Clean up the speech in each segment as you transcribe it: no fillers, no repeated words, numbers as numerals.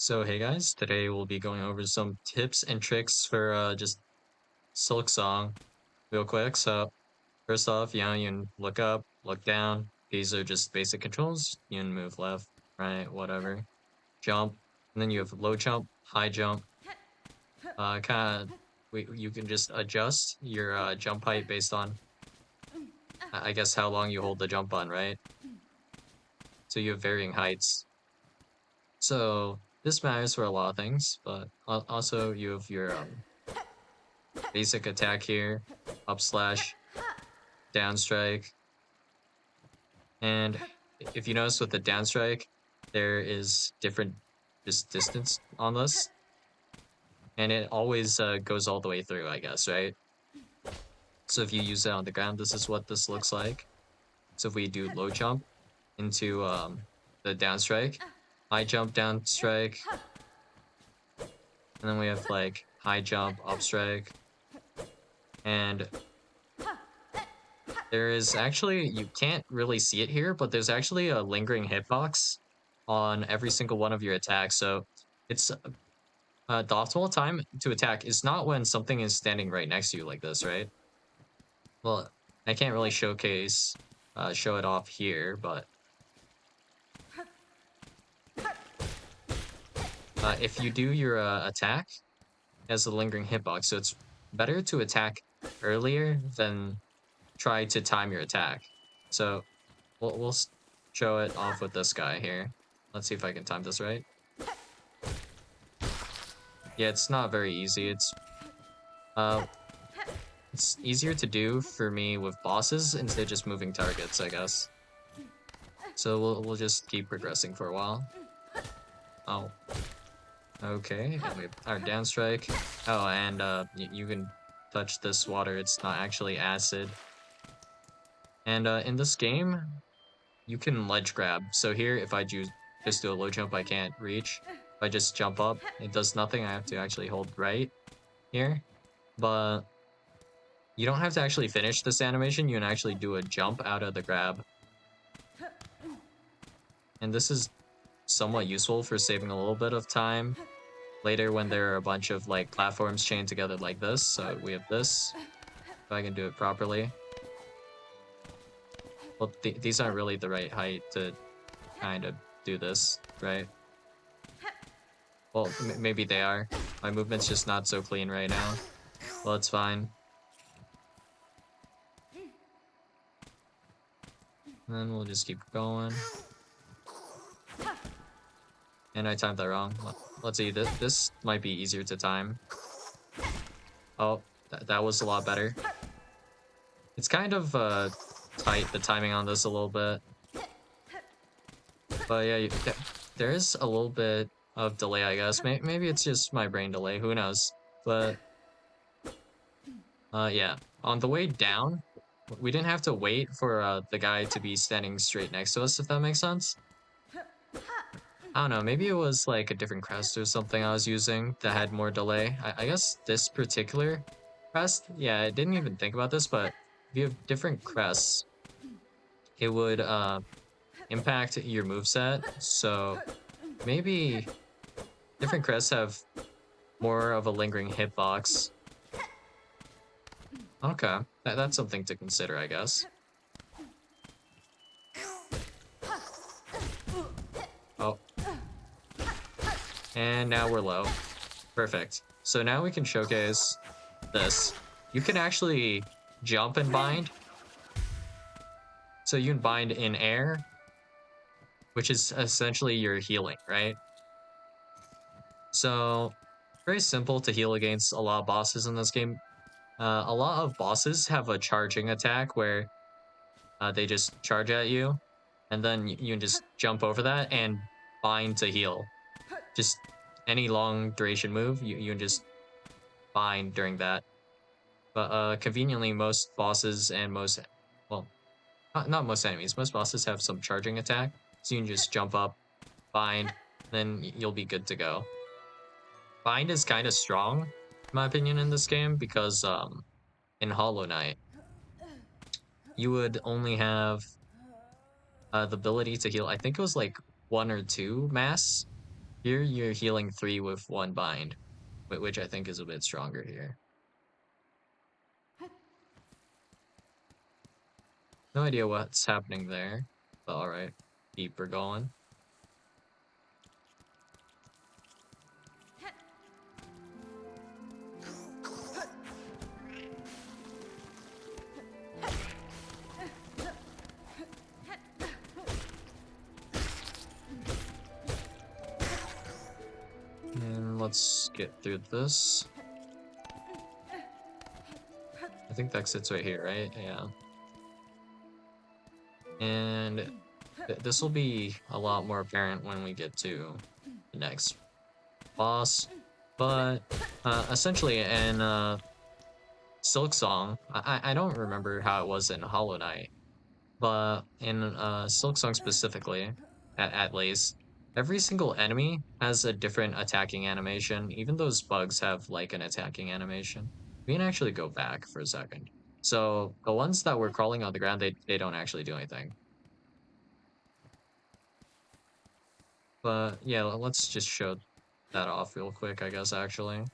So hey guys, today we'll be going over some tips and tricks for just Silk Song real quick. So first off, you can look up, look down. These are just basic controls. You can move left, right, whatever. Jump, and then you have low jump, high jump. Kind of, you can just adjust your jump height based on, I guess, how long you hold the jump button, right? So you have varying heights. So this matters for a lot of things, but also you have your basic attack here, up slash, down strike. And if you notice with the down strike, there is different just distance on this. And it always goes all the way through, I guess, right? So if you use it on the ground, this is what this looks like. So if we do low jump into the down strike, high jump, down strike, and then we have like high jump, up strike, and there is actually, you can't really see it here, but there's actually a lingering hitbox on every single one of your attacks. So it's the optimal time to attack is not when something is standing right next to you like this, right? Well, I can't really show it off here, but if you do your attack as a lingering hitbox, so it's better to attack earlier than try to time your attack. So we'll show it off with this guy here. Let's see if I can time this right. Yeah, it's not very easy. Uh it's easier to do for me with bosses instead of just moving targets, I guess. So we'll just keep progressing for a while. Oh. Okay, and we have our down strike. Oh, and you can touch this water. It's not actually acid. And in this game, you can ledge grab. So here, if I just do a low jump, I can't reach. If I just jump up, it does nothing. I have to actually hold right here. But you don't have to actually finish this animation. You can actually do a jump out of the grab. And this is somewhat useful for saving a little bit of time later when there are a bunch of like platforms chained together like this. So we have this, if I can do it properly. Well, these aren't really the right height to kind of do this, right? Well, maybe they are. My movement's just not so clean right now. Well, it's fine. And then we'll just keep going. And I timed that wrong. Let's see, this might be easier to time. Oh, that was a lot better. It's kind of tight, the timing on this a little bit. But yeah, there is a little bit of delay, I guess. Maybe it's just my brain delay, who knows. But yeah, on the way down, we didn't have to wait for the guy to be standing straight next to us, if that makes sense. I don't know, maybe it was like a different crest or something I was using that had more delay. I guess this particular crest, yeah, I didn't even think about this, but if you have different crests, it would impact your moveset. So maybe different crests have more of a lingering hitbox. Okay, that's something to consider, I guess. Oh. And now we're low. Perfect. So now we can showcase this. You can actually jump and bind. So you can bind in air, which is essentially your healing, right? So very simple to heal against a lot of bosses in this game. A lot of bosses have a charging attack where they just charge at you, and then you can just jump over that and bind to heal. Just any long duration move, you can just bind during that. But conveniently, most bosses and well, not most enemies, most bosses have some charging attack, so you can just jump up, bind, then you'll be good to go. Bind is kind of strong, in my opinion, in this game, because in Hollow Knight, you would only have the ability to heal, I think it was like 1 or 2 mass Here you're healing 3 with 1 bind, which I think is a bit stronger here. No idea what's happening there, but alright. Keep her going. And let's get through this. I think the exit's right here, right? Yeah. And this will be a lot more apparent when we get to the next boss. But essentially in Silk Song, I don't remember how it was in Hollow Knight, but in Silk Song specifically, at least, every single enemy has a different attacking animation. Even those bugs have like an attacking animation. We can actually go back for a second. So the ones that were crawling on the ground, they don't actually do anything. But yeah, let's just show that off real quick, I guess, actually.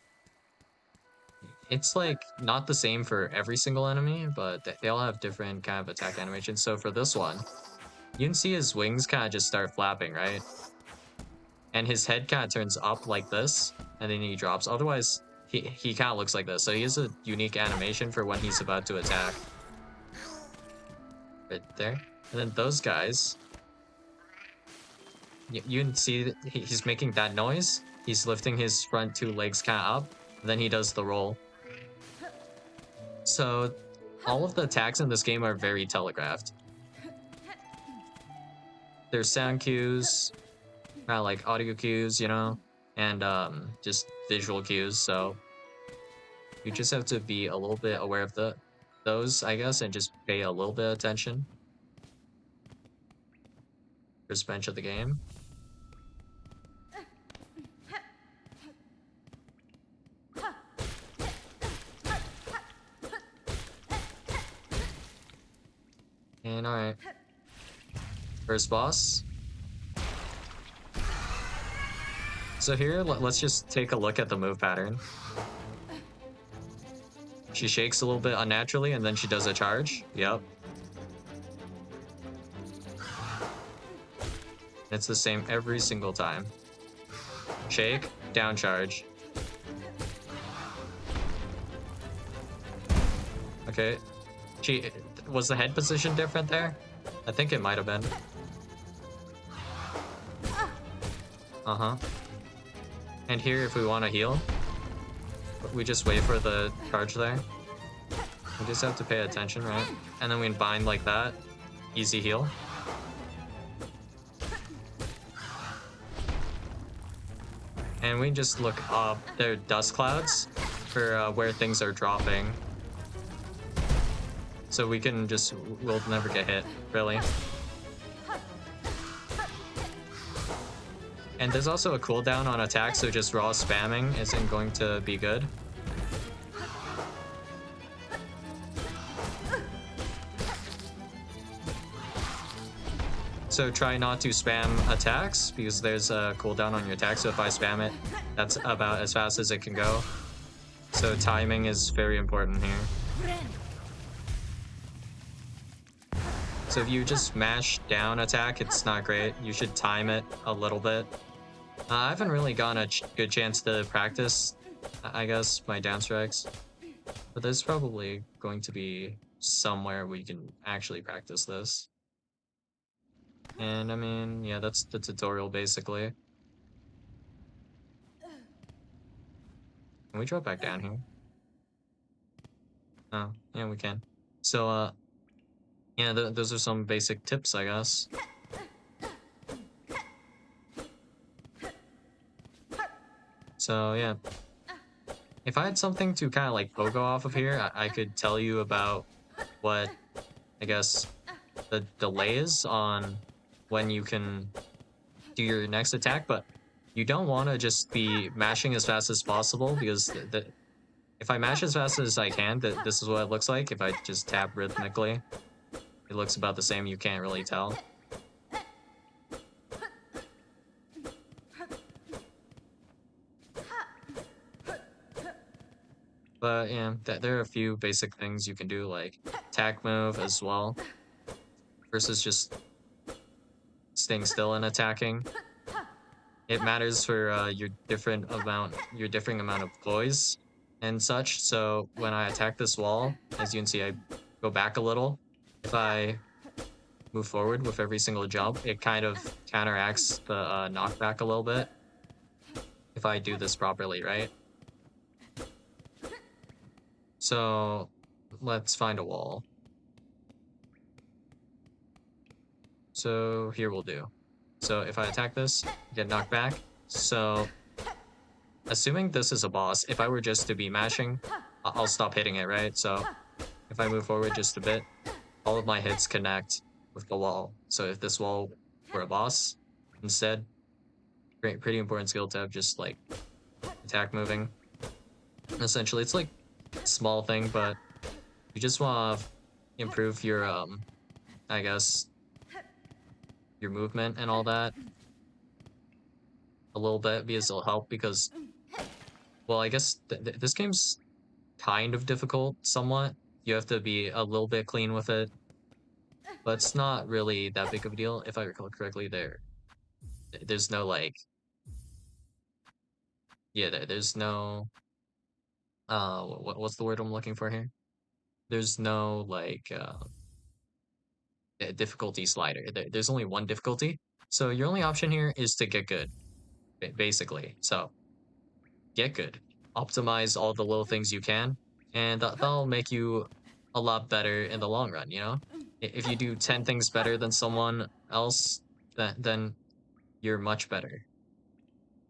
It's like not the same for every single enemy, but they all have different kind of attack animations. So for this one, you can see his wings kind of just start flapping, right? And his head kind of turns up like this, and then he drops. Otherwise, he kind of looks like this. So he has a unique animation for when he's about to attack. Right there. And then those guys, you can see that he's making that noise. He's lifting his front 2 legs kind of up, and then he does the roll. So all of the attacks in this game are very telegraphed. There's sound cues, kind of like audio cues, you know, and just visual cues. So you just have to be a little bit aware of those, I guess, and just pay a little bit of attention. First bench of the game. And alright. First boss. So here, let's just take a look at the move pattern. She shakes a little bit unnaturally, and then she does a charge. Yep. It's the same every single time. Shake, down charge. Okay. Was the head position different there? I think it might have been. Uh-huh. And here, if we want to heal, we just wait for the charge there. We just have to pay attention, right? And then we can bind like that. Easy heal. And we can just look up. There are dust clouds for where things are dropping. So we can just, we'll never get hit, really. And there's also a cooldown on attack, so just raw spamming isn't going to be good. So try not to spam attacks, because there's a cooldown on your attack, so if I spam it, that's about as fast as it can go. So timing is very important here. So if you just mash down attack, it's not great. You should time it a little bit. I haven't really gotten a good chance to practice, I guess, my down strikes. But there's probably going to be somewhere we can actually practice this. And I mean, yeah, that's the tutorial basically. Can we drop back down here? Oh, yeah, we can. So, yeah, those are some basic tips, I guess. So, yeah. If I had something to kind of like pogo off of here, I could tell you about what, I guess, the delay is on when you can do your next attack, but you don't want to just be mashing as fast as possible, because if I mash as fast as I can, this is what it looks like. If I just tap rhythmically, it looks about the same. You can't really tell. But yeah, there are a few basic things you can do, like attack move as well, versus just staying still and attacking. It matters for your differing amount of poise and such. So when I attack this wall, as you can see, I go back a little. If I move forward with every single jump, it kind of counteracts the knockback a little bit if I do this properly, right? So let's find a wall. So here we'll do. So if I attack this, get knocked back. So assuming this is a boss, if I were just to be mashing, I'll stop hitting it, right? So if I move forward just a bit, all of my hits connect with the wall. So if this wall were a boss, instead, pretty important skill to have, just like attack moving. Essentially, it's like a small thing, but you just want to improve your I guess your movement and all that a little bit, because it'll help. Because, well, I guess this game's kind of difficult somewhat. You have to be a little bit clean with it, but it's not really that big of a deal. If I recall correctly, there's no like, yeah, there's no what's the word I'm looking for here? There's no like difficulty slider. There's only one difficulty, so your only option here is to get good, basically. So get good, optimize all the little things you can, and that'll make you a lot better in the long run. You know, if you do 10 things better than someone else, then you're much better.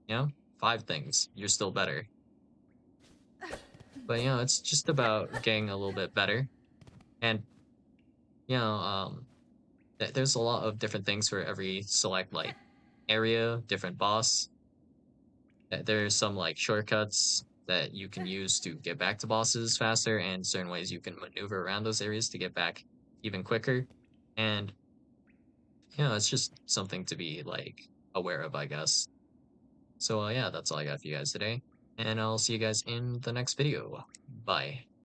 You know, 5 things, you're still better. But you know, it's just about getting a little bit better, and you know, there's a lot of different things for every select like area, different boss. There's some like shortcuts that you can use to get back to bosses faster, and certain ways you can maneuver around those areas to get back even quicker. And you know, it's just something to be like aware of, I guess. So yeah, that's all I got for you guys today, and I'll see you guys in the next video. Bye.